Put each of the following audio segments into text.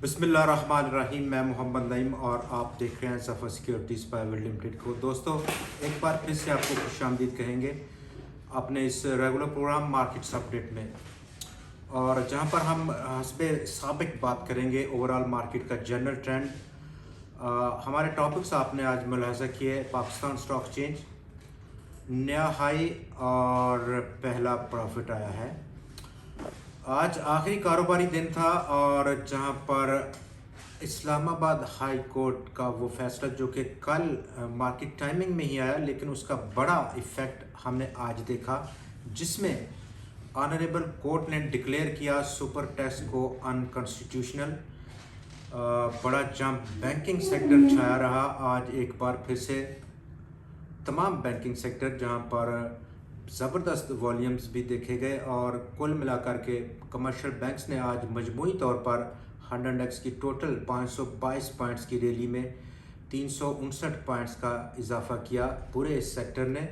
बिस्मिल्लाहिर्रहमानिर्रहीम। मैं मोहम्मद नईम और आप देख रहे हैं सफ़र सिक्योरिटीज़ प्राइवेट लिमिटेड को। दोस्तों, एक बार फिर से आपको खुशामदीद कहेंगे अपने इस रेगुलर प्रोग्राम मार्केट्स अपडेट में, और जहां पर हम हस्बे साबिक बात करेंगे ओवरऑल मार्केट का जनरल ट्रेंड। हमारे टॉपिक्स आपने आज मुलाहजा किए। पाकिस्तान स्टॉक एक्सचेंज नया हाई और पहला प्रॉफिट आया है। आज आखिरी कारोबारी दिन था और जहां पर इस्लामाबाद हाई कोर्ट का वो फैसला जो कि कल मार्केट टाइमिंग में ही आया, लेकिन उसका बड़ा इफ़ेक्ट हमने आज देखा, जिसमें ऑनरेबल कोर्ट ने डिक्लेयर किया सुपर टैक्स को अनकॉन्स्टिट्यूशनल। बड़ा जंप बैंकिंग सेक्टर छाया रहा आज एक बार फिर से। तमाम बैंकिंग सेक्टर जहां पर ज़बरदस्त वॉल्यूम्स भी देखे गए, और कुल मिलाकर के कमर्शियल बैंक्स ने आज मजमूई तौर पर 100x की टोटल 522 पॉइंट्स की रैली में 359 पॉइंट्स का इजाफा किया पूरे इस सेक्टर ने,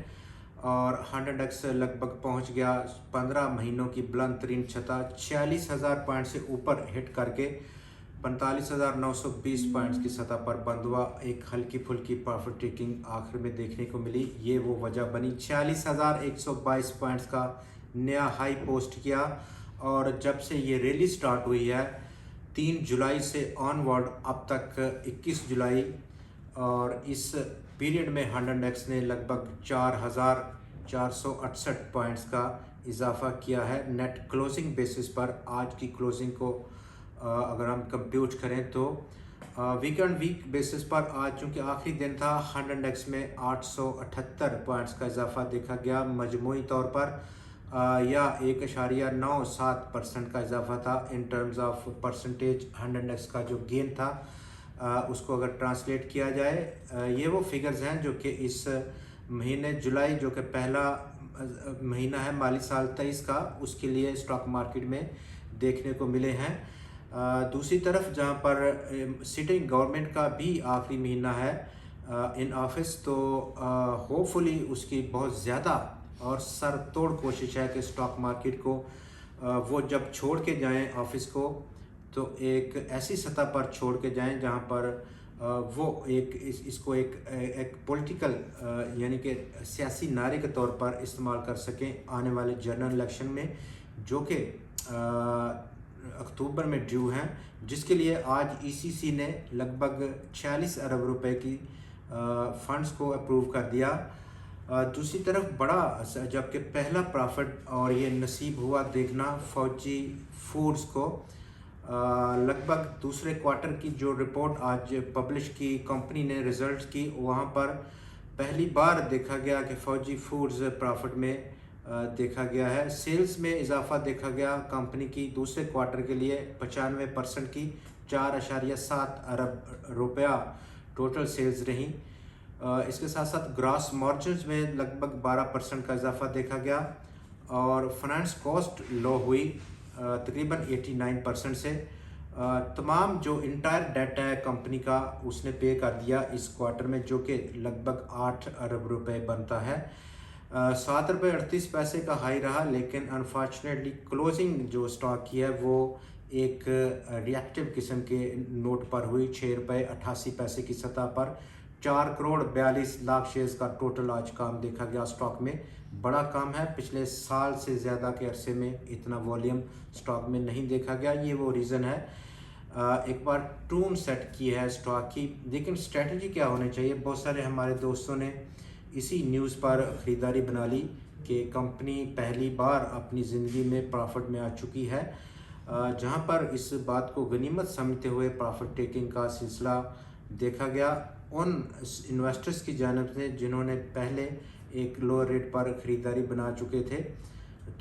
और 100x लगभग पहुंच गया 15 महीनों की बुलंद तरीन छता 46,000 पॉइंट से ऊपर हिट करके 45,920 पॉइंट्स की सतह पर बंद हुआ। एक हल्की फुल्की प्रॉफिट टेकिंग आखिर में देखने को मिली, ये वो वजह बनी। 46,122 पॉइंट्स का नया हाई पोस्ट किया, और जब से ये रैली स्टार्ट हुई है 3 जुलाई से ऑनवर्ड अब तक 21 जुलाई, और इस पीरियड में 100x ने लगभग 4,468 पॉइंट्स का इजाफा किया है। नेट क्लोजिंग बेसिस पर आज की क्लोजिंग को अगर हम कंप्यूट करें तो वीक एंड वीक बेसिस पर आज चूँकि आखिरी दिन था 100x में 878 पॉइंट्स का इजाफा देखा गया। मजमूई तौर पर या 1.97% का इजाफा था। In terms of percentage 100x का जो गेन था उसको अगर ट्रांसलेट किया जाए, ये वो फिगर्स हैं जो कि इस महीने जुलाई, जो कि पहला महीना है माली साल 23 का, उसके लिए स्टॉक मार्केट में देखने को मिले हैं। दूसरी तरफ जहां पर सिटिंग गवर्नमेंट का भी आखिरी महीना है इन ऑफिस, तो होपफुली उसकी बहुत ज़्यादा और सर तोड़ कोशिश है कि स्टॉक मार्केट को वो जब छोड़ के जाएं ऑफिस को, तो एक ऐसी सतह पर छोड़ के जाएं जहां पर वो इसको एक पॉलिटिकल यानी कि सियासी नारे के तौर पर इस्तेमाल कर सकें आने वाले जनरल इलेक्शन में, जो कि अक्टूबर में ड्यू हैं, जिसके लिए आज ईसीसी ने लगभग 46 अरब रुपए की फंड्स को अप्रूव कर दिया। दूसरी तरफ बड़ा जबकि पहला प्रॉफिट और ये नसीब हुआ देखना फौजी फूड्स को, लगभग दूसरे क्वार्टर की जो रिपोर्ट आज पब्लिश की कंपनी ने रिजल्ट की, वहाँ पर पहली बार देखा गया कि फौजी फूड्स प्रॉफिट में देखा गया है। सेल्स में इजाफा देखा गया कंपनी की दूसरे क्वार्टर के लिए 95% की 4.7 अरब रुपया टोटल सेल्स रही। इसके साथ साथ ग्रॉस मार्जिन्स में लगभग 12% का इजाफा देखा गया, और फाइनेंस कॉस्ट लो हुई तकरीबन 89% से। तमाम जो इंटायर डेट है कंपनी का उसने पे कर दिया इस क्वार्टर में, जो कि लगभग 8 अरब रुपए बनता है। 7 रुपये 38 पैसे का हाई रहा, लेकिन अनफॉर्चुनेटली क्लोजिंग जो स्टॉक की है वो एक रिएक्टिव किस्म के नोट पर हुई। 6 रुपये 88 पैसे की सतह पर 4 करोड़ 42 लाख शेयर्स का टोटल आज काम देखा गया स्टॉक में। बड़ा काम है, पिछले साल से ज़्यादा के अरसे में इतना वॉल्यूम स्टॉक में नहीं देखा गया। ये वो रीज़न है। एक बार टून सेट की है स्टॉक की, लेकिन स्ट्रेटजी क्या होनी चाहिए। बहुत सारे हमारे दोस्तों ने इसी न्यूज़ पर ख़रीदारी बना ली कि कंपनी पहली बार अपनी ज़िंदगी में प्रॉफिट में आ चुकी है, जहां पर इस बात को गनीमत समझते हुए प्रॉफिट टेकिंग का सिलसिला देखा गया उन इन्वेस्टर्स की जानिब से जिन्होंने पहले एक लोअर रेट पर ख़रीदारी बना चुके थे।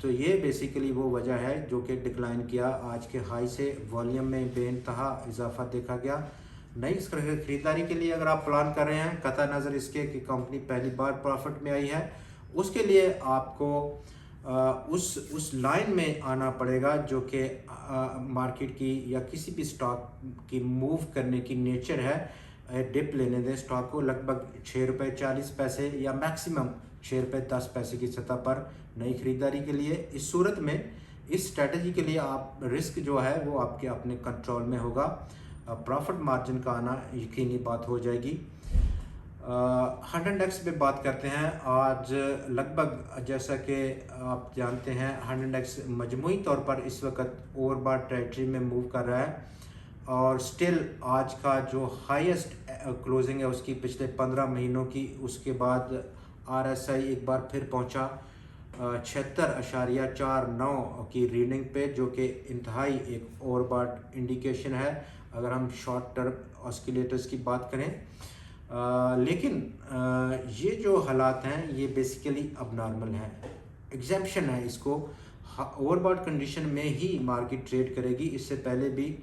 तो ये बेसिकली वो वजह है जो कि डिक्लाइन किया। आज के हाई से वॉल्यूम में बेइंतहा इजाफा देखा गया। नई खरीदारी के लिए अगर आप प्लान कर रहे हैं, कतई नज़र इसके कि कंपनी पहली बार प्रॉफिट में आई है, उसके लिए आपको उस लाइन में आना पड़ेगा जो कि मार्केट की या किसी भी स्टॉक की मूव करने की नेचर है। डिप लेने दें स्टॉक को लगभग 6 रुपये 40 पैसे या मैक्सिमम 6 रुपये 10 पैसे की सतह पर नई खरीदारी के लिए। इस सूरत में इस स्ट्रेटजी के लिए आप रिस्क जो है वो आपके अपने कंट्रोल में होगा। प्रॉफिट मार्जिन का आना यकीनी बात हो जाएगी। 100x पे बात करते हैं। आज लगभग जैसा कि आप जानते हैं 100x मजमूई तौर पर इस वक्त ओवरबॉट टेरिटरी में मूव कर रहा है और स्टिल आज का जो हाईएस्ट क्लोजिंग है उसकी पिछले 15 महीनों की, उसके बाद RSI एक बार फिर पहुंचा 76.49 की रीडिंग पे, जो कि इंतहाई एक ओवरबॉट इंडिकेशन है अगर हम शॉर्ट टर्म ऑस्किलेटर्स की बात करें। लेकिन ये जो हालात हैं ये बेसिकली अब नॉर्मल है, एग्जेम्पशन है इसको। ओवरबॉट कंडीशन में ही मार्केट ट्रेड करेगी। इससे पहले भी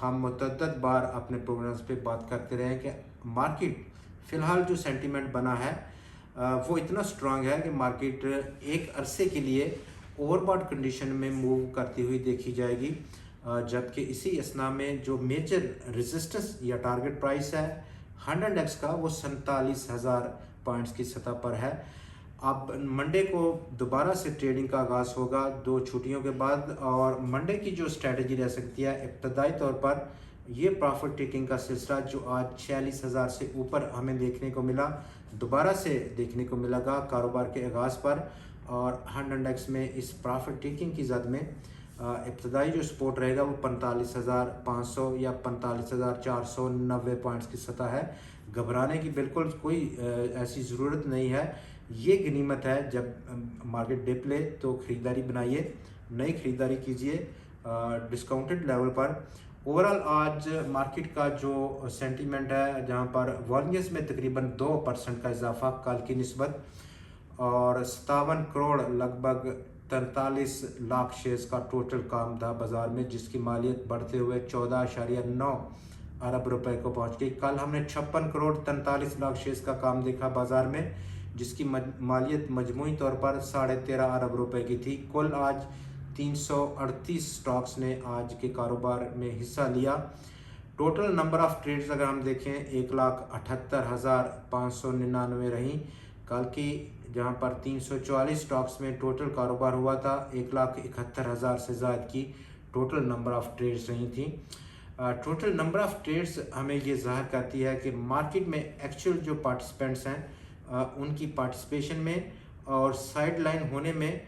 हम मुतअद्दिद बार अपने प्रोग्राम्स पे बात करते रहे कि मार्केट फ़िलहाल जो सेंटीमेंट बना है वो इतना स्ट्रांग है कि मार्केट एक अरसे के लिए ओवरबॉट कंडीशन में मूव करती हुई देखी जाएगी, जबकि इसी असना में जो मेजर रेजिस्टेंस या टारगेट प्राइस है 100x का वो 47,000 पॉइंट्स की सतह पर है। अब मंडे को दोबारा से ट्रेडिंग का आगाज़ होगा 2 छुट्टियों के बाद, और मंडे की जो स्ट्रेटजी रह सकती है इब्तदाई तौर पर ये प्रॉफिट टेकिंग का सिलसिला जो आज 46,000 से ऊपर हमें देखने को मिला, दोबारा से देखने को मिलेगा कारोबार के आगाज़ पर। और 100x में इस प्रॉफिट टेकिंग की जद में इब्तदाई जो सपोर्ट रहेगा वो 45,500 या 45,490 पॉइंट्स की सतह है। घबराने की बिल्कुल कोई ऐसी ज़रूरत नहीं है। ये गनीमत है, जब मार्केट डिप ले तो ख़रीदारी बनाइए, नई ख़रीदारी कीजिए डिस्काउंटेड लेवल पर। ओवरऑल आज मार्केट का जो सेंटीमेंट है, जहां पर वॉल्यूम्स में तकरीबन 2% का इजाफा कल की निस्बत, और 57 करोड़ लगभग 43 लाख शेयर्स का टोटल काम था बाज़ार में, जिसकी मालियत बढ़ते हुए 14.9 अरब रुपए को पहुंच गई। कल हमने 56 करोड़ 43 लाख शेयर्स का काम देखा बाज़ार में, जिसकी मालियत मजमूई तौर पर 13.5 अरब रुपए की थी। कुल आज 338 स्टॉक्स ने आज के कारोबार में हिस्सा लिया। टोटल नंबर ऑफ़ ट्रेड्स अगर हम देखें 1,78,599 रहीं कल की, जहां पर 344 स्टॉक्स में टोटल कारोबार हुआ था। 1,71,000 से ज़्यादा की टोटल नंबर ऑफ़ ट्रेड्स रही थी। टोटल नंबर ऑफ़ ट्रेड्स हमें ये ज़ाहिर करती है कि मार्केट में एक्चुअल जो पार्टिसिपेंट्स हैं उनकी पार्टिसिपेशन में और साइड लाइन होने में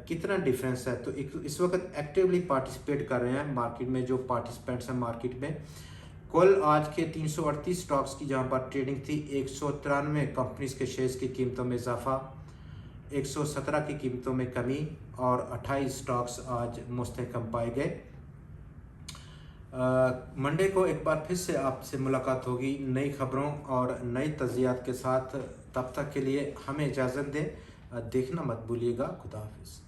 कितना डिफरेंस है। तो इस वक्त एक्टिवली पार्टिसिपेट कर रहे हैं मार्केट में जो पार्टिसिपेंट्स हैं मार्केट में। कुल आज के 338 स्टॉक्स की जहां पर ट्रेडिंग थी, 193 कंपनीज के शेयर्स की कीमतों में इजाफा, 117 की कीमतों में कमी, और 28 स्टॉक्स आज मुस्तहकम पाए गए। मंडे को एक बार फिर से आपसे मुलाकात होगी नई खबरों और नई तज्जियात के साथ। तब तक के लिए हमें इजाज़त दें। देखना मत भूलिएगा। खुदा हाफिज़।